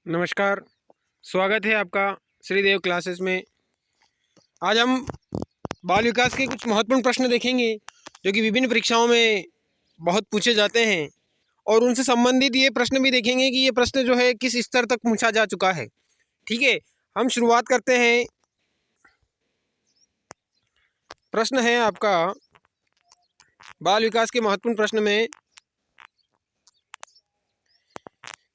नमस्कार। स्वागत है आपका श्रीदेव क्लासेस में। आज हम बाल विकास के कुछ महत्वपूर्ण प्रश्न देखेंगे जो कि विभिन्न परीक्षाओं में बहुत पूछे जाते हैं, और उनसे संबंधित ये प्रश्न भी देखेंगे कि ये प्रश्न जो है किस स्तर तक पूछा जा चुका है। ठीक है, हम शुरुआत करते हैं। प्रश्न है आपका बाल विकास के महत्वपूर्ण प्रश्न में,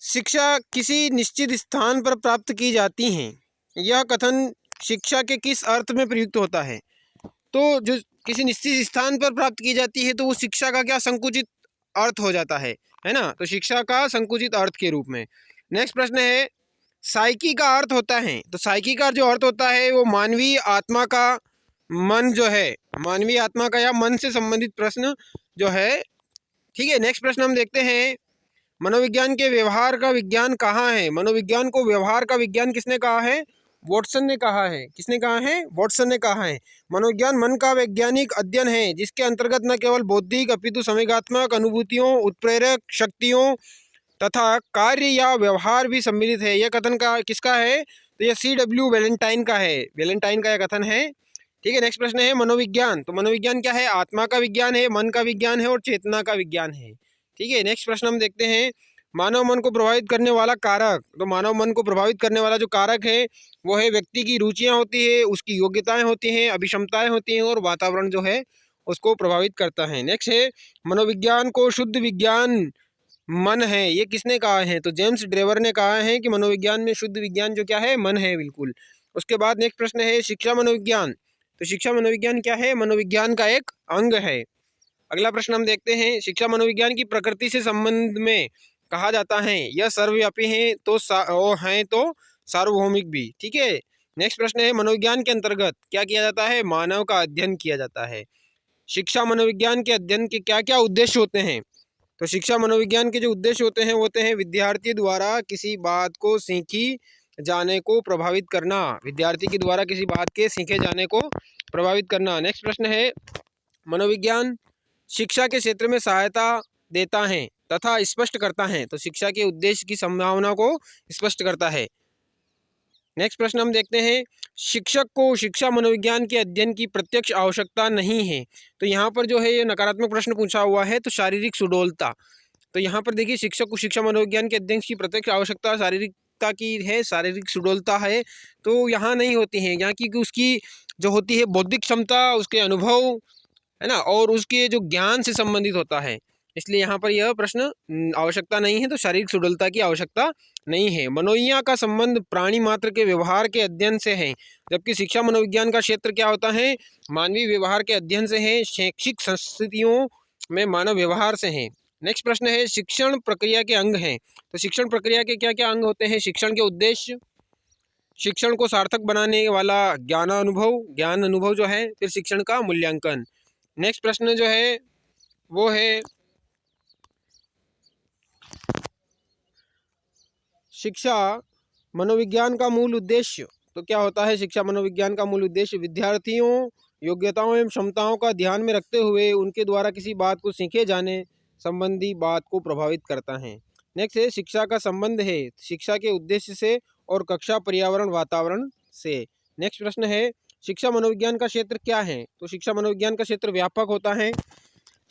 शिक्षा किसी निश्चित स्थान पर प्राप्त की जाती है, यह कथन शिक्षा के किस अर्थ में प्रयुक्त होता है। तो जो किसी निश्चित स्थान पर प्राप्त की जाती है तो वो शिक्षा का क्या संकुचित अर्थ हो जाता है ना। तो शिक्षा का संकुचित अर्थ के रूप में। नेक्स्ट प्रश्न है, साइकी का अर्थ होता है। तो साइकी का जो अर्थ होता है वो मानवीय आत्मा का, मन जो है मानवीय आत्मा का या मन से संबंधित प्रश्न जो है। ठीक है, नेक्स्ट प्रश्न हम देखते हैं, मनोविज्ञान के व्यवहार का विज्ञान कहाँ है। मनोविज्ञान को व्यवहार का विज्ञान किसने कहा है? वॉटसन ने कहा है। किसने कहा है? वॉटसन ने कहा है। मनोविज्ञान मन का वैज्ञानिक अध्ययन है जिसके अंतर्गत न केवल बौद्धिक अपितु संवेगात्मक अनुभूतियों, उत्प्रेरक शक्तियों तथा कार्य या व्यवहार भी सम्मिलित है। यह कथन का किसका है? तो यह C.W. वैलेंटाइन का है। वैलेंटाइन का यह कथन है। ठीक है, नेक्स्ट प्रश्न है, मनोविज्ञान। तो मनोविज्ञान क्या है? आत्मा का विज्ञान है, मन का विज्ञान है और चेतना का विज्ञान है। ठीक है, नेक्स्ट प्रश्न हम देखते हैं, मानव मन को प्रभावित करने वाला कारक। तो मानव मन को प्रभावित करने वाला जो कारक है वो है व्यक्ति की रुचियां होती है, उसकी योग्यताएं होती हैं, अभिक्षमताएं होती हैं और वातावरण जो है उसको प्रभावित करता है। नेक्स्ट है, मनोविज्ञान को शुद्ध विज्ञान मन है। ये किसने कहा है? तो जेम्स ड्रेवर ने कहा है कि मनोविज्ञान में शुद्ध विज्ञान जो क्या है? मन है, बिल्कुल। उसके बाद नेक्स्ट प्रश्न है, शिक्षा मनोविज्ञान। तो शिक्षा मनोविज्ञान क्या है? मनोविज्ञान का एक अंग है। अगला प्रश्न हम देखते हैं, शिक्षा मनोविज्ञान की प्रकृति से संबंध में कहा जाता है, यह सर्वव्यापी है तो सार्वभौमिक भी। ठीक है, नेक्स्ट प्रश्न है, मनोविज्ञान के अंतर्गत क्या किया जाता है? मानव का अध्ययन किया जाता है। शिक्षा मनोविज्ञान के अध्ययन के क्या क्या उद्देश्य होते हैं? तो शिक्षा मनोविज्ञान के जो उद्देश्य होते हैं वो होते हैं, विद्यार्थी द्वारा किसी बात को सीखी जाने को प्रभावित करना। विद्यार्थी के द्वारा किसी बात के सीखे जाने को प्रभावित करना। नेक्स्ट प्रश्न है, मनोविज्ञान शिक्षा के क्षेत्र में सहायता देता है तथा स्पष्ट करता है। तो शिक्षा के उद्देश्य की संभावना को स्पष्ट करता है। नेक्स्ट प्रश्न हम देखते हैं, शिक्षक को शिक्षा मनोविज्ञान के अध्ययन की प्रत्यक्ष आवश्यकता नहीं है। तो यहाँ पर जो है ये नकारात्मक प्रश्न पूछा हुआ है, तो शारीरिक सुडौलता। तो यहाँ पर देखिए, शिक्षक को शिक्षा मनोविज्ञान के अध्ययन की प्रत्यक्ष आवश्यकता शारीरिकता की है, शारीरिक सुडौलता है, तो यहाँ नहीं होती है। यहाँ की उसकी जो होती है बौद्धिक क्षमता, उसके अनुभव है ना, और उसके जो ज्ञान से संबंधित होता है, इसलिए यहाँ पर यह प्रश्न आवश्यकता नहीं है, तो शारीरिक सुडौलता की आवश्यकता नहीं है। मनोइया का संबंध प्राणी मात्र के व्यवहार के अध्ययन से है, जबकि शिक्षा मनोविज्ञान का क्षेत्र क्या होता है? मानवीय व्यवहार के अध्ययन से है, शैक्षिक संस्कृतियों में मानव व्यवहार से है। नेक्स्ट प्रश्न है, शिक्षण प्रक्रिया के अंग हैं। तो शिक्षण प्रक्रिया के क्या क्या अंग होते हैं? शिक्षण के उद्देश्य, शिक्षण को सार्थक बनाने वाला ज्ञान अनुभव जो है, फिर शिक्षण का मूल्यांकन। नेक्स्ट प्रश्न जो है वो है, शिक्षा मनोविज्ञान का मूल उद्देश्य। तो क्या होता है शिक्षा मनोविज्ञान का मूल उद्देश्य? विद्यार्थियों योग्यताओं एवं क्षमताओं का ध्यान में रखते हुए उनके द्वारा किसी बात को सीखे जाने संबंधी बात को प्रभावित करता है। नेक्स्ट है, शिक्षा का संबंध है शिक्षा के उद्देश्य से और कक्षा पर्यावरण वातावरण से। नेक्स्ट प्रश्न है, शिक्षा मनोविज्ञान का क्षेत्र क्या है? तो शिक्षा मनोविज्ञान का क्षेत्र व्यापक होता है।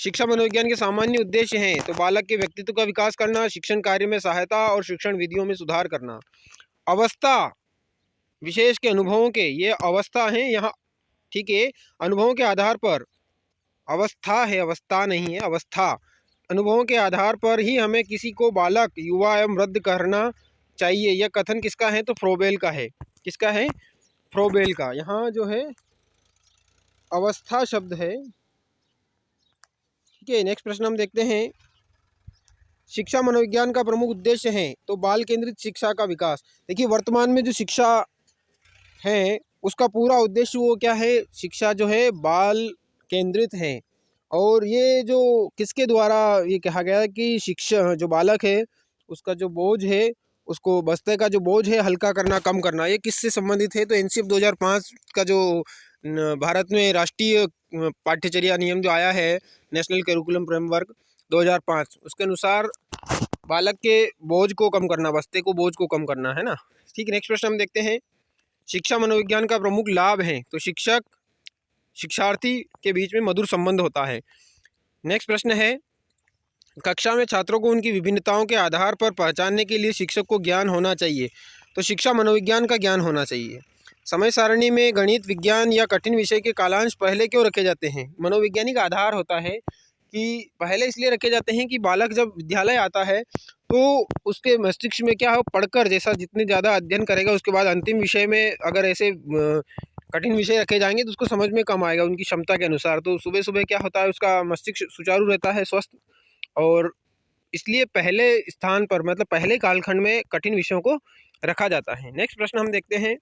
शिक्षा मनोविज्ञान के सामान्य उद्देश्य हैं, तो बालक के व्यक्तित्व का विकास करना, शिक्षण कार्य में सहायता और शिक्षण विधियों में सुधार करना। अवस्था विशेष के अनुभवों के, ये अवस्था हैं यहाँ। ठीक है, अनुभवों के आधार पर, अवस्था है, अवस्था नहीं है, अवस्था। अनुभवों के आधार पर ही हमें किसी को बालक, युवा एवं वृद्ध करना चाहिए। यह कथन किसका है? तो फ्रोबेल का है। किसका है? फ्रोबेल का। यहाँ जो है अवस्था शब्द है। ठीक है, नेक्स्ट प्रश्न हम देखते हैं, शिक्षा मनोविज्ञान का प्रमुख उद्देश्य है। तो बाल केंद्रित शिक्षा का विकास। देखिए, वर्तमान में जो शिक्षा है उसका पूरा उद्देश्य वो क्या है? शिक्षा जो है बाल केंद्रित है, और ये जो किसके द्वारा ये कहा गया है कि शिक्षा जो बालक है उसका जो बोझ है, उसको बस्ते का जो बोझ है हल्का करना, कम करना। ये किससे संबंधित है? तो NCF 2005 का जो भारत में राष्ट्रीय पाठ्यचर्या नियम जो आया है, नेशनल करिकुलम फ्रेमवर्क 2005, उसके अनुसार बालक के बोझ को कम करना, बस्ते को बोझ को कम करना, है ना। ठीक है, नेक्स्ट प्रश्न हम देखते हैं, शिक्षा मनोविज्ञान का प्रमुख लाभ है। तो शिक्षक शिक्षार्थी के बीच में मधुर संबंध होता है। नेक्स्ट प्रश्न है, कक्षा में छात्रों को उनकी विभिन्नताओं के आधार पर पहचानने के लिए शिक्षक को ज्ञान होना चाहिए। तो शिक्षा मनोविज्ञान का ज्ञान होना चाहिए। समय सारणी में गणित, विज्ञान या कठिन विषय के कालांश पहले क्यों रखे जाते हैं? मनोवैज्ञानिक आधार होता है कि पहले इसलिए रखे जाते हैं कि बालक जब विद्यालय आता है तो उसके मस्तिष्क में क्या हो, पढ़कर जैसा जितने ज़्यादा अध्ययन करेगा उसके बाद अंतिम विषय में अगर ऐसे कठिन विषय रखे जाएंगे तो उसको समझ में कम आएगा उनकी क्षमता के अनुसार। तो सुबह सुबह क्या होता है, उसका मस्तिष्क सुचारू रहता है, स्वस्थ, और इसलिए पहले स्थान पर मतलब पहले कालखंड में कठिन विषयों को रखा जाता है। नेक्स्ट प्रश्न हम देखते हैं,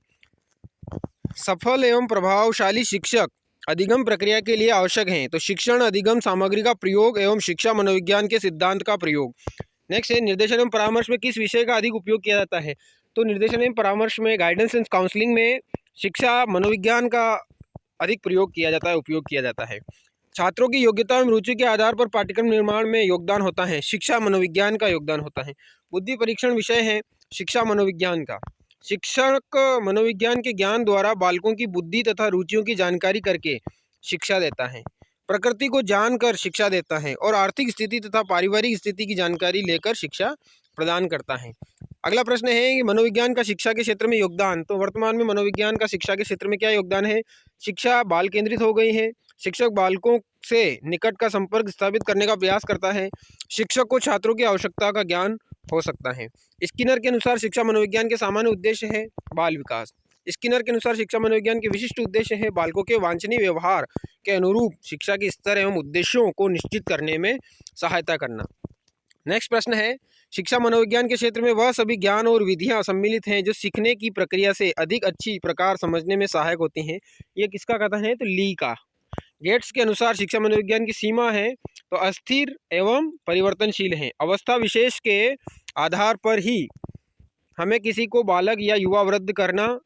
सफल एवं प्रभावशाली शिक्षक अधिगम प्रक्रिया के लिए आवश्यक हैं। तो शिक्षण अधिगम सामग्री का प्रयोग एवं शिक्षा मनोविज्ञान के सिद्धांत का प्रयोग। नेक्स्ट है, निर्देशन एवं परामर्श में किस विषय का अधिक उपयोग किया जाता है? तो निर्देशन एवं परामर्श में, गाइडेंस एंड काउंसलिंग में शिक्षा मनोविज्ञान का अधिक प्रयोग किया जाता है, उपयोग किया जाता है। छात्रों की योग्यता एवं रुचि के आधार पर पाठ्यक्रम निर्माण में योगदान होता है, शिक्षा मनोविज्ञान का योगदान होता है। बुद्धि परीक्षण विषय है शिक्षा मनोविज्ञान का। शिक्षक मनोविज्ञान के ज्ञान द्वारा बालकों की बुद्धि तथा रुचियों की जानकारी करके शिक्षा देता है, प्रकृति को जानकर शिक्षा देता है और आर्थिक स्थिति तथा पारिवारिक स्थिति की जानकारी लेकर शिक्षा प्रदान करता है। अगला प्रश्न है कि मनोविज्ञान का शिक्षा के क्षेत्र में योगदान। तो वर्तमान में मनोविज्ञान का शिक्षा के क्षेत्र में क्या योगदान है? शिक्षा बाल केंद्रित हो गई है, शिक्षक बालकों से निकट का संपर्क स्थापित करने का प्रयास करता है, शिक्षक को छात्रों की आवश्यकता का ज्ञान हो सकता है। स्किनर के अनुसार शिक्षा मनोविज्ञान के सामान्य उद्देश्य है बाल विकास। स्किनर के अनुसार शिक्षा मनोविज्ञान के विशिष्ट उद्देश्य है बालकों के वांछनीय व्यवहार के अनुरूप शिक्षा के स्तर एवं उद्देश्यों को निश्चित करने में सहायता करना। नेक्स्ट प्रश्न है, शिक्षा मनोविज्ञान के क्षेत्र में वह सभी ज्ञान और विधियां सम्मिलित हैं जो सीखने की प्रक्रिया से अधिक अच्छी प्रकार समझने में सहायक होती हैं। ये किसका कथन है? तो ली का। गेट्स के अनुसार शिक्षा मनोविज्ञान की सीमा है तो अस्थिर एवं परिवर्तनशील है, अवस्था विशेष के आधार पर ही हमें किसी को बालक या युवा वृद्ध करना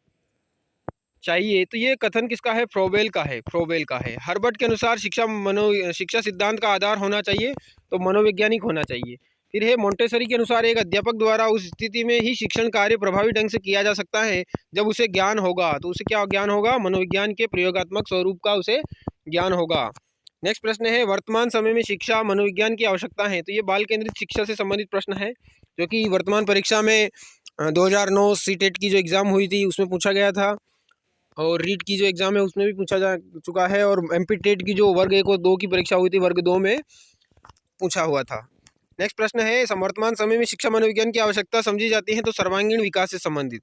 चाहिए। तो ये कथन किसका है? फ्रोबेल का है, फ्रोबेल का है। हर्बर्ट के अनुसार शिक्षा सिद्धांत का आधार होना चाहिए तो मनोवैज्ञानिक होना चाहिए। फिर है मोंटेसरी के अनुसार एक अध्यापक द्वारा उस स्थिति में ही शिक्षण कार्य प्रभावी ढंग से किया जा सकता है जब उसे ज्ञान होगा। तो उसे क्या ज्ञान होगा? मनोविज्ञान के प्रयोगात्मक स्वरूप का उसे ज्ञान होगा। नेक्स्ट प्रश्न है, वर्तमान समय में शिक्षा मनोविज्ञान की आवश्यकता है। तो ये बाल केंद्रित शिक्षा से संबंधित प्रश्न है जो कि वर्तमान परीक्षा में 2009 सीटेट की जो एग्ज़ाम हुई थी उसमें पूछा गया था, और रीट की जो एग्ज़ाम है उसमें भी पूछा जा चुका है, और एमपी टेट की जो वर्ग 1 और 2 की परीक्षा हुई थी वर्ग 2 में पूछा हुआ था। नेक्स्ट प्रश्न है, वर्तमान समय में शिक्षा मनोविज्ञान की आवश्यकता समझी जाती है तो सर्वांगीण विकास से संबंधित।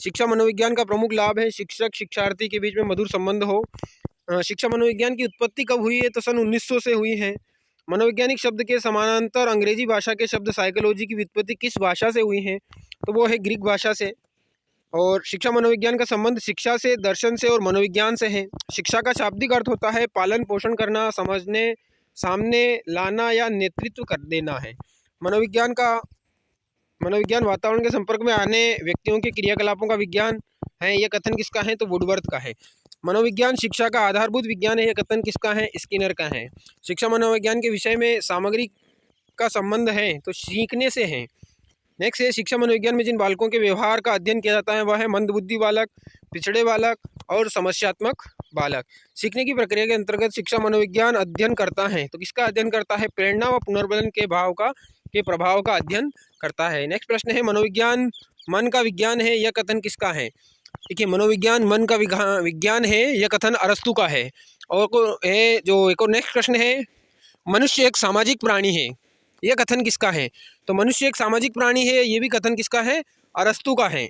शिक्षा मनोविज्ञान का प्रमुख लाभ है शिक्षक शिक्षार्थी के बीच में मधुर संबंध हो। शिक्षा मनोविज्ञान की उत्पत्ति कब हुई है? तो सन 1900 से हुई है। मनोवैज्ञानिक शब्द के समानांतर अंग्रेजी भाषा के शब्द साइकोलॉजी की व्युत्पत्ति किस भाषा से हुई है? तो वो है ग्रीक भाषा से। और शिक्षा मनोविज्ञान का संबंध शिक्षा से, दर्शन से और मनोविज्ञान से है। शिक्षा का शाब्दिक अर्थ होता है पालन पोषण करना, समझने, सामने लाना या नेतृत्व कर देना है। मनोविज्ञान वातावरण के संपर्क में आने व्यक्तियों के क्रियाकलापों का विज्ञान है। यह कथन किसका है? तो वुडवर्थ का है। मनोविज्ञान शिक्षा का आधारभूत विज्ञान है। यह कथन किसका है? स्किनर का है। शिक्षा मनोविज्ञान के विषय में सामग्री का संबंध है तो सीखने से है। नेक्स्ट है, शिक्षा मनोविज्ञान में जिन बालकों के व्यवहार का अध्ययन किया जाता है वह है मंदबुद्धि बालक, पिछड़े बालक और समस्यात्मक बालक। सीखने की प्रक्रिया के अंतर्गत शिक्षा मनोविज्ञान अध्ययन करता है तो किसका अध्ययन करता है? प्रेरणा व पुनर्बलन के प्रभाव का अध्ययन करता है। नेक्स्ट प्रश्न है, मनोविज्ञान मन का विज्ञान है। यह कथन किसका है? देखिए, मनोविज्ञान मन का विज्ञान है, यह कथन अरस्तु का है। और एक और नेक्स्ट प्रश्न है, मनुष्य एक सामाजिक प्राणी है। यह कथन किसका है? तो मनुष्य एक सामाजिक प्राणी है, ये भी कथन किसका है? अरस्तु का है।